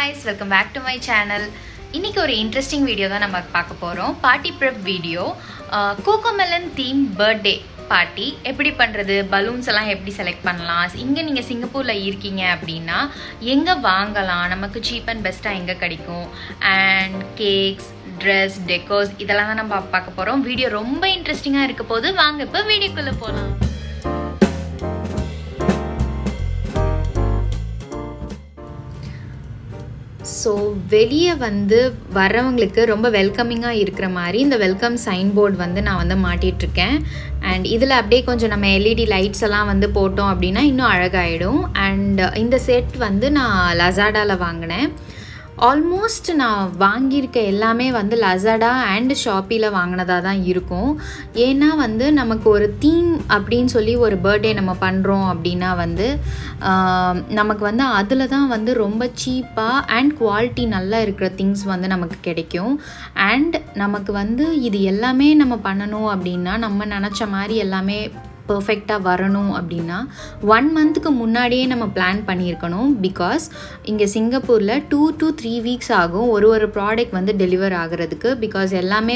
guys, welcome back to my channel. இன்னைக்கு ஒரு interesting video தான் நம்ம பார்க்க போறோம். Party prep video. Cocomelon theme birthday party எப்படி பண்றது, பலூன்ஸ் எல்லாம் எப்படி செலக்ட் பண்ணலாம், இங்க நீங்க சிங்கப்பூர்ல இருக்கீங்க அப்படின்னா எங்க வாங்கலாம், நமக்கு சீப் அண்ட் பெஸ்டா எங்க கிடைக்கும், அண்ட் கேக்ஸ், ட்ரெஸ், டெக்கோஸ் இதெல்லாம் தான் நம்ம பார்க்க போறோம். வீடியோ ரொம்ப இன்ட்ரெஸ்டிங்கா இருக்க போது. வாங்க இப்போ வீடியோக்குள்ள போலாம். ஸோ வெளியே வரவங்களுக்கு ரொம்ப வெல்கமிங்காக இருக்கிற மாதிரி இந்த வெல்கம் சைன் போர்டு நான் மாட்டிகிட்ருக்கேன். அண்ட் இதில் அப்படியே கொஞ்சம் நம்ம எல்இடி லைட்ஸ் எல்லாம் போட்டோம் அப்படின்னா இன்னும் அழகாயிடும். அண்ட் இந்த செட் நான் லசாடாவில் வாங்கினேன். ஆல்மோஸ்ட் நான் வாங்கியிருக்க எல்லாமே லசாடா அண்ட் ஷாப்பியில் வாங்கினதாக தான் இருக்கும். ஏன்னா நமக்கு ஒரு தீம் அப்படின்னு சொல்லி ஒரு பர்த்டே நம்ம பண்ணுறோம் அப்படின்னா நமக்கு அதில் தான் ரொம்ப சீப்பாக அண்ட் குவாலிட்டி நல்லா இருக்கிற திங்ஸ் நமக்கு கிடைக்கும். அண்ட் நமக்கு இது எல்லாமே நம்ம பண்ணணும் அப்படின்னா நம்ம நினச்ச மாதிரி எல்லாமே பர்ஃபெக்டாக வரணும் அப்படின்னா 1 மந்த்துக்கு முன்னாடியே நம்ம பிளான் பண்ணியிருக்கணும். பிகாஸ் இங்கே சிங்கப்பூரில் 2 to 3 வீக்ஸ் ஆகும் ஒரு ப்ராடக்ட் டெலிவர் ஆகிறதுக்கு. பிகாஸ் எல்லாமே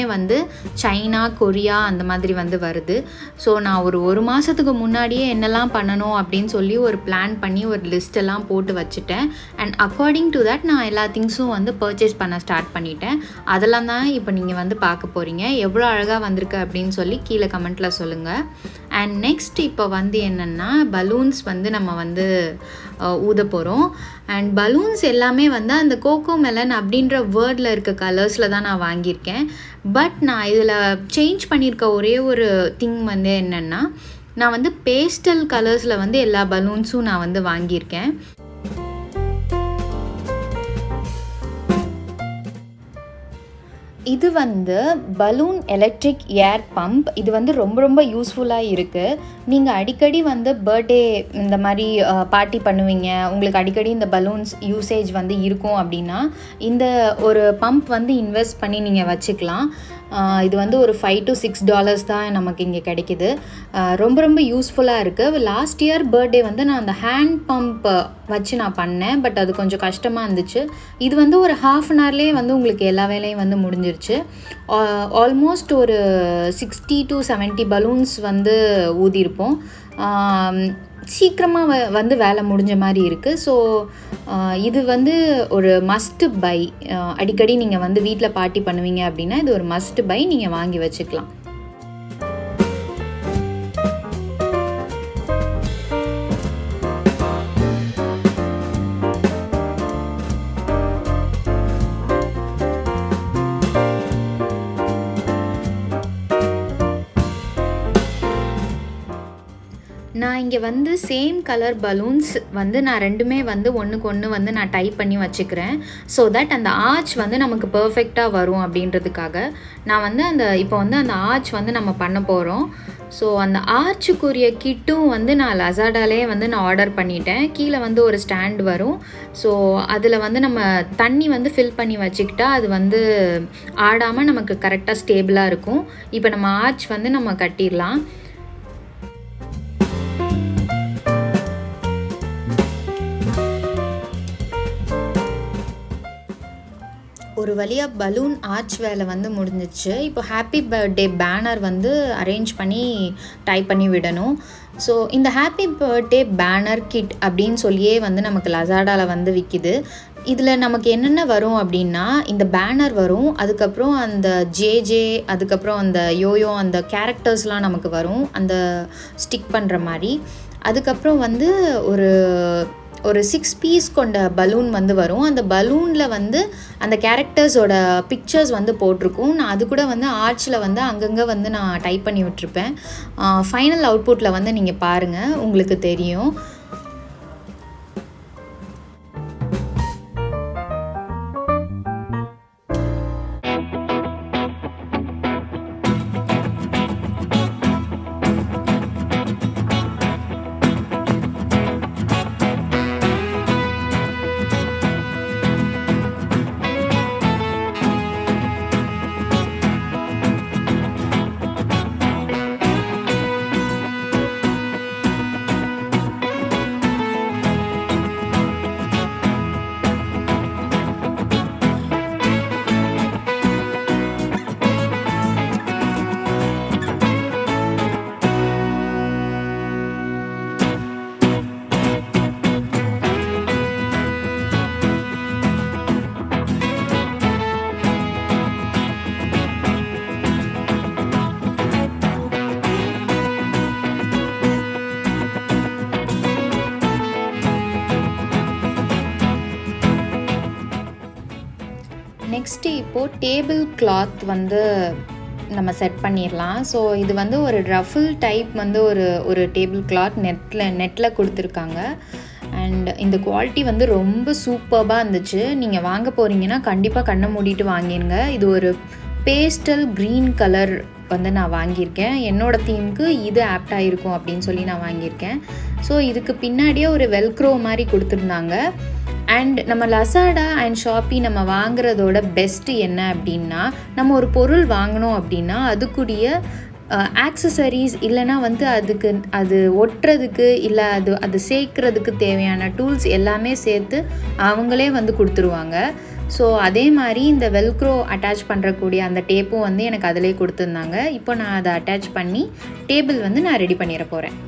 சைனா, கொரியா அந்த மாதிரி வருது. ஸோ நான் ஒரு மாதத்துக்கு முன்னாடியே என்னெல்லாம் பண்ணணும் அப்படின்னு சொல்லி ஒரு பிளான் பண்ணி ஒரு லிஸ்ட்டெல்லாம் போட்டு வச்சுட்டேன். அண்ட் அக்கார்டிங் டு தட் நான் எல்லா திங்ஸும் பர்ச்சேஸ் பண்ண ஸ்டார்ட் பண்ணிட்டேன். அதெல்லாம் தான் இப்போ நீங்கள் பார்க்க போகிறீங்க. எவ்வளோ அழகாக வந்திருக்கு அப்படின்னு சொல்லி கீழே கமெண்ட்டில் சொல்லுங்கள். அண்ட் நெக்ஸ்ட் இப்போ என்னென்னா பலூன்ஸ் நம்ம ஊத போகிறோம். அண்ட் பலூன்ஸ் எல்லாமே அந்த கோகோமெலன் அப்படின்ற வேர்டில் இருக்க கலர்ஸில் தான் நான் வாங்கியிருக்கேன். பட் நான் இதில் சேஞ்ச் பண்ணியிருக்க ஒரே ஒரு திங் என்னென்னா நான் பேஸ்டல் கலர்ஸில் எல்லா பலூன்ஸும் நான் வாங்கியிருக்கேன். இது பலூன் எலக்ட்ரிக் ஏர் பம்ப். இது ரொம்ப யூஸ்ஃபுல்லாக இருக்குது. நீங்கள் அடிக்கடி பர்த்டே இந்த மாதிரி பார்ட்டி பண்ணுவீங்க, உங்களுக்கு அடிக்கடி இந்த பலூன்ஸ் யூசேஜ் இருக்கும் அப்படின்னா இந்த ஒரு பம்ப் இன்வெஸ்ட் பண்ணி நீங்கள் வச்சுக்கலாம். இது ஒரு $5 to $6 தான் நமக்கு இங்கே கிடைக்கிது. ரொம்ப யூஸ்ஃபுல்லாக இருக்குது. லாஸ்ட் இயர் பர்த்டே நான் அந்த ஹேண்ட் பம்ப் வச்சு நான் பண்ணேன். பட் அது கொஞ்சம் கஷ்டமாக இருந்துச்சு. இது ஒரு ½ அன் ஹவர்லேயே உங்களுக்கு எல்லா வேலையும் முடிஞ்சிருச்சு. ஆல்மோஸ்ட் ஒரு 60 to 70 பலூன்ஸ் ஊதியிருப்போம். சீக்கிரமாக வேலை முடிஞ்ச மாதிரி இருக்குது. ஸோ இது ஒரு மஸ்ட் பை. அடிக்கடி நீங்கள் வீட்டில் பார்ட்டி பண்ணுவீங்க அப்படின்னா இது ஒரு மஸ்ட் பை, நீங்கள் வாங்கி வச்சுக்கலாம். நான் இங்கே சேம் கலர் பலூன்ஸ் நான் ரெண்டுமே ஒன்றுக்கு ஒன்று நான் டைப் பண்ணி வச்சுக்கிறேன். ஸோ தட் அந்த ஆர்ச் நமக்கு பர்ஃபெக்டாக வரும் அப்படின்றதுக்காக நான் அந்த இப்போ அந்த ஆர்ச் நம்ம பண்ண போகிறோம். ஸோ அந்த ஆர்ச்சுக்குரிய கிட்டும் நான் லசாடாலே நான் ஆர்டர் பண்ணிட்டேன். கீழே ஒரு ஸ்டாண்ட் வரும். ஸோ அதில் நம்ம தண்ணி ஃபில் பண்ணி வச்சுக்கிட்டா அது ஆடாமல் நமக்கு கரெக்டாக ஸ்டேபிளாக இருக்கும். இப்போ நம்ம ஆர்ச் நம்ம கட்டிடலாம். ஒரு வழியாக பலூன் ஆர்ச் வேலை முடிஞ்சிச்சு. இப்போ ஹாப்பி பர்த்டே பேனர் அரேஞ்ச் பண்ணி டைப் பண்ணி விடணும். ஸோ இந்த ஹாப்பி பர்த்டே பேனர் கிட் அப்படின்னு சொல்லியே நமக்கு லசாடாவில் விற்கிது. இதில் நமக்கு என்னென்ன வரும் அப்படின்னா இந்த பேனர் வரும், அதுக்கப்புறம் அந்த ஜேஜே, அதுக்கப்புறம் அந்த யோயோ, அந்த கேரக்டர்ஸ்லாம் நமக்கு வரும் அந்த ஸ்டிக் பண்ணுற மாதிரி. அதுக்கப்புறம் ஒரு 6 பீஸ் கொண்ட பலூன் வரும். அந்த பலூனில் அந்த கேரக்டர்ஸோட பிக்சர்ஸ் போட்டிருக்கும். நான் அது கூட ஆர்ச்சில் அங்கங்கே நான் டைப் பண்ணி விட்டுருப்பேன். ஃபைனல் அவுட்புட்டில் நீங்கள் பாருங்கள், உங்களுக்கு தெரியும். இப்போது டேபிள் கிளாத் வந்து நம்ம செட் பண்ணிடலாம். ஸோ இது வந்து ஒரு ரஃபிள் டைப் வந்து ஒரு டேபிள் கிளாத் நெட்டில் கொடுத்துருக்காங்க. அண்ட் இந்த குவாலிட்டி வந்து ரொம்ப சூப்பர்பாக இருந்துச்சு. நீங்கள் வாங்க போகிறீங்கன்னா கண்டிப்பாக கண்ணை மூடிட்டு வாங்கிடுங்க. இது ஒரு பேஸ்டல் க்ரீன் கலர் வந்து நான் வாங்கியிருக்கேன். என்னோடய தீமுக்கு இது ஆப்டாக இருக்கும் அப்படின்னு சொல்லி நான் வாங்கியிருக்கேன். ஸோ இதுக்கு பின்னாடியே ஒரு வெல்க்ரோ மாதிரி கொடுத்துருந்தாங்க. அண்ட் நம்ம லசாடா அண்ட் ஷாப்பி நம்ம வாங்குறதோட பெஸ்ட்டு என்ன அப்படின்னா, நம்ம ஒரு பொருள் வாங்கினோம் அப்படின்னா அதுக்குரிய ஆக்சசரிஸ் இல்லைனா வந்து அது ஒட்டுறதுக்கு இல்லை அது சேர்க்குறதுக்கு தேவையான டூல்ஸ் எல்லாமே சேர்த்து அவங்களே வந்து கொடுத்துருவாங்க. ஸோ அதே மாதிரி இந்த வெல்க்ரோ அட்டாச் பண்ணுறக்கூடிய அந்த டேப்பும் வந்து எனக்கு அதிலே கொடுத்துருந்தாங்க. இப்போ நான் அதை அட்டாச் பண்ணி டேபிள் வந்து நான் ரெடி பண்ணிட போகிறேன்.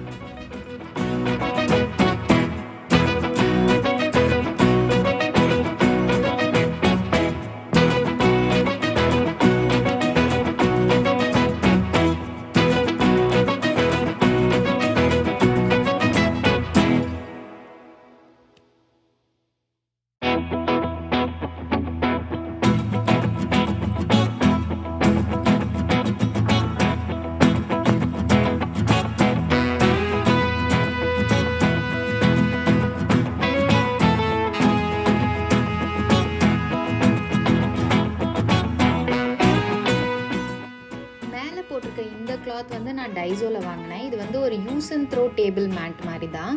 போட்டிருக்க இந்த கிளாத் வந்து நான் டைசோவில் வாங்கினேன். இது வந்து ஒரு use and throw table mat மாதிரி தான்.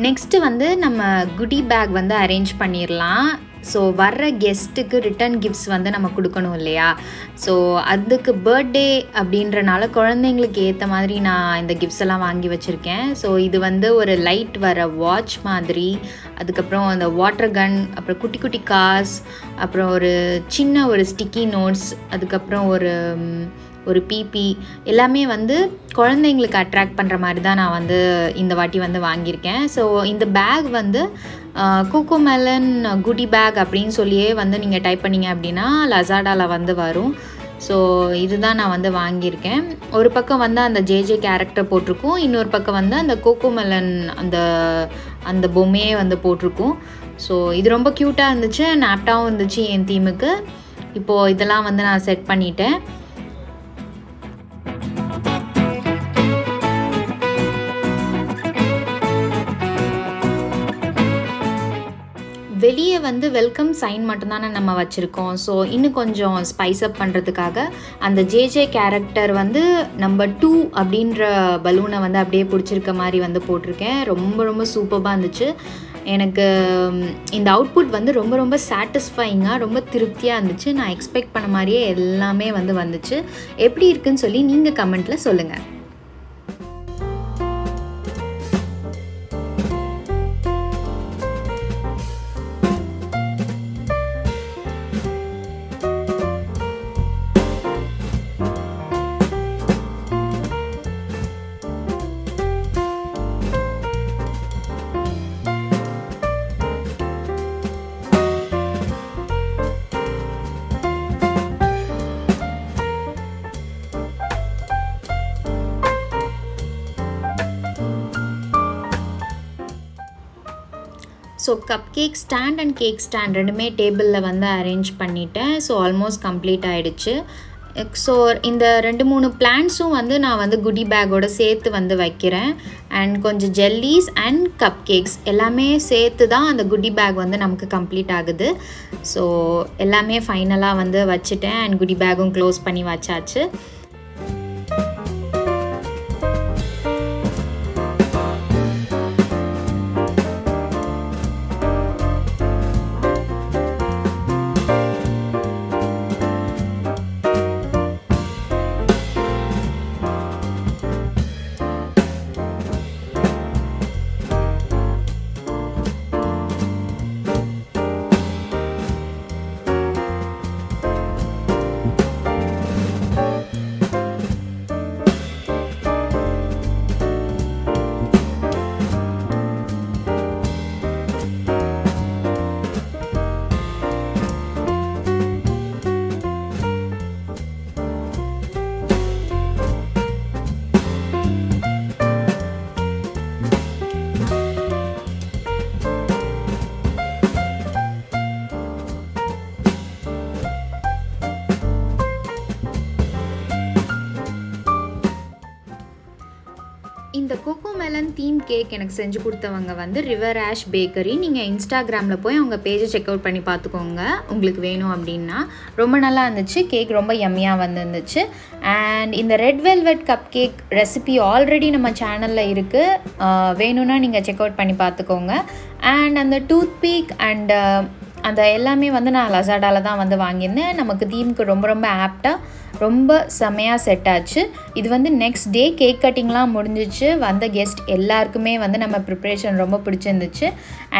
நெக்ஸ்ட்டு வந்து நம்ம குடி பேக் வந்து அரேஞ்ச் பண்ணிடலாம். ஸோ வர்ற கெஸ்ட்டுக்கு ரிட்டன் கிஃப்ட்ஸ் வந்து நம்ம கொடுக்கணும் இல்லையா? ஸோ அதுக்கு பர்த்டே அப்படின்றனால குழந்தைங்களுக்கு ஏற்ற மாதிரி நான் இந்த கிஃப்ட்ஸ் எல்லாம் வாங்கி வச்சுருக்கேன். ஸோ இது வந்து ஒரு லைட் வர வாட்ச் மாதிரி, அதுக்கப்புறம் அந்த வாட்டர் கன், அப்புறம் குட்டி குட்டி கார்ஸ், அப்புறம் ஒரு சின்ன ஒரு ஸ்டிக்கி நோட்ஸ், அதுக்கப்புறம் ஒரு பிபி எல்லாமே வந்து குழந்தைங்களுக்கு அட்ராக்ட் பண்ணுற மாதிரி தான் நான் வந்து இந்த வாட்டி வந்து வாங்கியிருக்கேன். ஸோ இந்த பேக் வந்து கோகோமெலன் குடி பேக் அப்படின்னு சொல்லியே வந்து நீங்கள் டைப் பண்ணிங்க அப்படின்னா லசாடாவில் வந்து வரும். ஸோ இதுதான் நான் வந்து வாங்கியிருக்கேன். ஒரு பக்கம் வந்து அந்த ஜேஜே கேரக்டர் போட்டிருக்கும், இன்னொரு பக்கம் வந்து அந்த கோகோமெலன் அந்த பொம்மையே வந்து போட்டிருக்கும். ஸோ இது ரொம்ப க்யூட்டாக இருந்துச்சு, ஆப்டாகவும் இருந்துச்சு என் தீமுக்கு. இப்போது இதெல்லாம் வந்து நான் செட் பண்ணிட்டேன். வெளியே வந்து வெல்கம் சைன் மட்டும்தானே நம்ம வச்சுருக்கோம். ஸோ இன்னும் கொஞ்சம் ஸ்பைஸ் அப் பண்ணுறதுக்காக அந்த ஜேஜே கேரக்டர் வந்து நம்பர் 2 அப்படின்ற பலூனை வந்து அப்படியே பிடிச்சிருக்க மாதிரி வந்து போட்டிருக்கேன். ரொம்ப ரொம்ப சூப்பராக இருந்துச்சு. எனக்கு இந்த அவுட்புட் வந்து ரொம்ப ரொம்ப சாட்டிஸ்ஃபைங்காக ரொம்ப திருப்தியாக இருந்துச்சு. நான் எக்ஸ்பெக்ட் பண்ண மாதிரியே எல்லாமே வந்து வந்துச்சு. எப்படி இருக்குன்னு சொல்லி நீங்கள் கமெண்ட்டில் சொல்லுங்கள். So cup cake stand and cake stand ரெண்டுமே டேபிளில் வந்து அரேஞ்ச் பண்ணிட்டேன். ஸோ ஆல்மோஸ்ட் கம்ப்ளீட் ஆகிடுச்சு. ஸோ இந்த 2-3 பிளான்ட்ஸும் வந்து நான் வந்து குடி பேக்கோடு சேர்த்து வந்து வைக்கிறேன். அண்ட் கொஞ்சம் ஜெல்லிஸ் அண்ட் கப் கேக்ஸ் எல்லாமே சேர்த்து தான் அந்த குடி பேக் வந்து நமக்கு கம்ப்ளீட் ஆகுது. ஸோ எல்லாமே ஃபைனலாக வந்து வச்சுட்டேன் அண்ட் குடி பேக்கும் க்ளோஸ் பண்ணி வச்சாச்சு. கோகோமெலன் தீம் கேக் எனக்கு செஞ்சு கொடுத்தவங்க வந்து ரிவர் ஆஷ் பேக்கரி. நீங்கள் இன்ஸ்டாகிராமில் போய் அவங்க பேஜை செக் அவுட் பண்ணி பார்த்துக்கோங்க உங்களுக்கு வேணும் அப்படின்னா. ரொம்ப நல்லா இருந்துச்சு, கேக் ரொம்ப யம்மியாக வந்துருந்துச்சு. அண்ட் இந்த red velvet cup cake recipe already நம்ம சேனலில் இருக்குது, வேணும்னா நீங்கள் செக் அவுட் பண்ணி பார்த்துக்கோங்க. அண்ட் அந்த டூத் பீக் அண்ட் அந்த எல்லாமே வந்து நான் லசாடாவில் தான் வந்து வாங்கியிருந்தேன். நமக்கு தீமுக்கு ரொம்ப ரொம்ப ஆப்டாக ரொம்ப செம்மையாக செட் ஆச்சு. இது வந்து நெக்ஸ்ட் டே கேக் கட்டிங்லாம் முடிஞ்சிச்சு. வந்த கெஸ்ட் எல்லாருக்குமே வந்து நம்ம ப்ரிப்ரேஷன் ரொம்ப பிடிச்சிருந்துச்சு.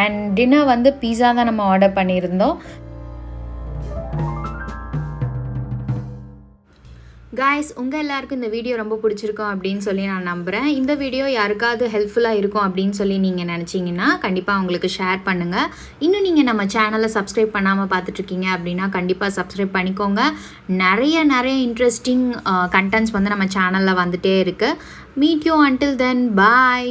அண்ட் டின்னர் வந்து பீஸா தான் நம்ம ஆர்டர் பண்ணியிருந்தோம். காய்ஸ், உங்கள் எல்லாருக்கும் இந்த வீடியோ ரொம்ப பிடிச்சிருக்கும் அப்படின்னு சொல்லி நான் நம்புகிறேன். இந்த வீடியோ யாருக்காவது ஹெல்ப்ஃபுல்லாக இருக்கும் அப்படின்னு சொல்லி நீங்கள் நினச்சிங்கன்னா கண்டிப்பாக உங்களுக்கு ஷேர் பண்ணுங்கள். இன்னும் நீங்கள் நம்ம சேனலை சப்ஸ்கிரைப் பண்ணாமல் பார்த்துட்ருக்கீங்க அப்படின்னா கண்டிப்பாக சப்ஸ்கிரைப் பண்ணிக்கோங்க. நிறைய இன்ட்ரெஸ்டிங் கண்டென்ட்ஸ் வந்து நம்ம சேனலில் வந்துகிட்டே இருக்குது. Meet you until then, bye.